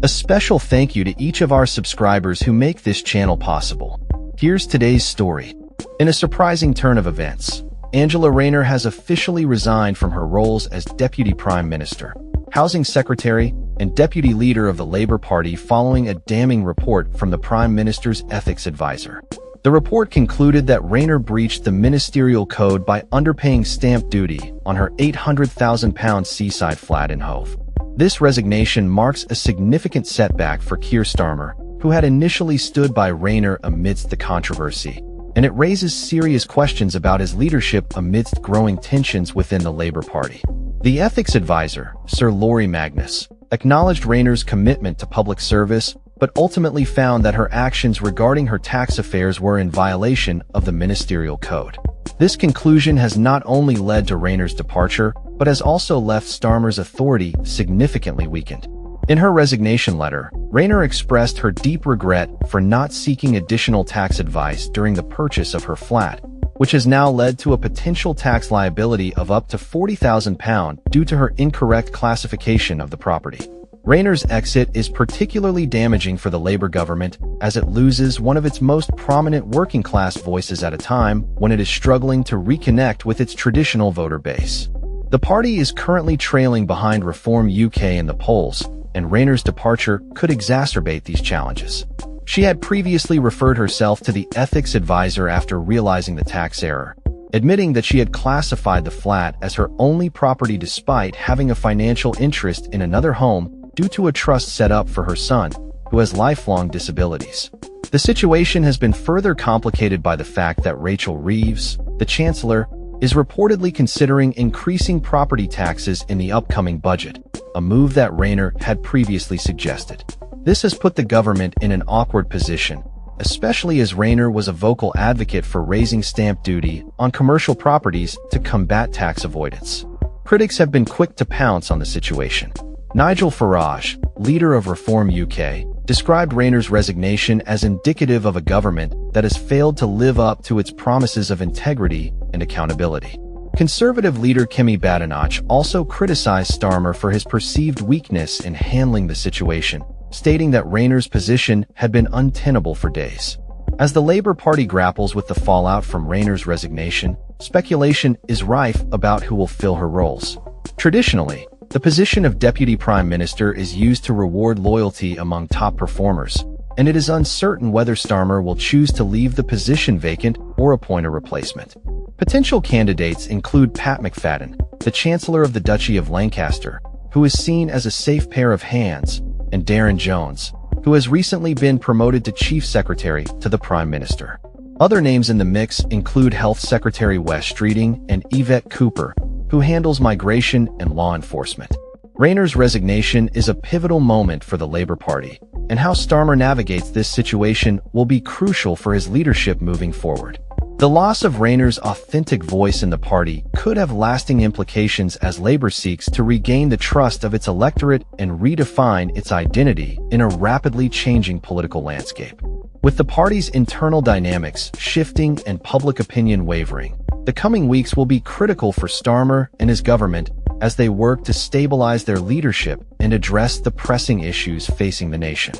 A special thank you to each of our subscribers who make this channel possible. Here's today's story. In a surprising turn of events, Angela Rayner has officially resigned from her roles as Deputy Prime Minister, Housing Secretary, and Deputy Leader of the Labour Party following a damning report from the Prime Minister's ethics advisor. The report concluded that Rayner breached the ministerial code by underpaying stamp duty on her £800,000 seaside flat in Hove. This resignation marks a significant setback for Keir Starmer, who had initially stood by Rayner amidst the controversy, and it raises serious questions about his leadership amidst growing tensions within the Labour Party. The ethics advisor, Sir Laurie Magnus, acknowledged Rayner's commitment to public service, but ultimately found that her actions regarding her tax affairs were in violation of the ministerial code. This conclusion has not only led to Rayner's departure, but has also left Starmer's authority significantly weakened. In her resignation letter, Rayner expressed her deep regret for not seeking additional tax advice during the purchase of her flat, which has now led to a potential tax liability of up to £40,000 due to her incorrect classification of the property. Rayner's exit is particularly damaging for the Labour government as it loses one of its most prominent working-class voices at a time when it is struggling to reconnect with its traditional voter base. The party is currently trailing behind Reform UK in the polls, and Rayner's departure could exacerbate these challenges. She had previously referred herself to the ethics advisor after realizing the tax error, admitting that she had classified the flat as her only property despite having a financial interest in another home due to a trust set up for her son, who has lifelong disabilities. The situation has been further complicated by the fact that Rachel Reeves, the Chancellor, is reportedly considering increasing property taxes in the upcoming budget, a move that Rayner had previously suggested. This has put the government in an awkward position, especially as Rayner was a vocal advocate for raising stamp duty on commercial properties to combat tax avoidance. Critics have been quick to pounce on the situation. Nigel Farage, leader of Reform UK, described Rayner's resignation as indicative of a government that has failed to live up to its promises of integrity and accountability. Conservative leader Kemi Badenoch also criticized Starmer for his perceived weakness in handling the situation, stating that Rayner's position had been untenable for days. As the Labour Party grapples with the fallout from Rayner's resignation, speculation is rife about who will fill her roles. Traditionally, the position of Deputy Prime Minister is used to reward loyalty among top performers, and it is uncertain whether Starmer will choose to leave the position vacant or appoint a replacement. Potential candidates include Pat McFadden, the Chancellor of the Duchy of Lancaster, who is seen as a safe pair of hands, and Darren Jones, who has recently been promoted to Chief Secretary to the Prime Minister. Other names in the mix include Health Secretary Wes Streeting and Yvette Cooper, who handles migration and law enforcement. Rayner's resignation is a pivotal moment for the Labour Party, and how Starmer navigates this situation will be crucial for his leadership moving forward. The loss of Rayner's authentic voice in the party could have lasting implications as Labour seeks to regain the trust of its electorate and redefine its identity in a rapidly changing political landscape. With the party's internal dynamics shifting and public opinion wavering, the coming weeks will be critical for Starmer and his government as they work to stabilize their leadership and address the pressing issues facing the nation.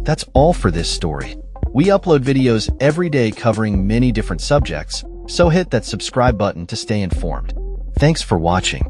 That's all for this story. We upload videos every day covering many different subjects, so hit that subscribe button to stay informed. Thanks for watching.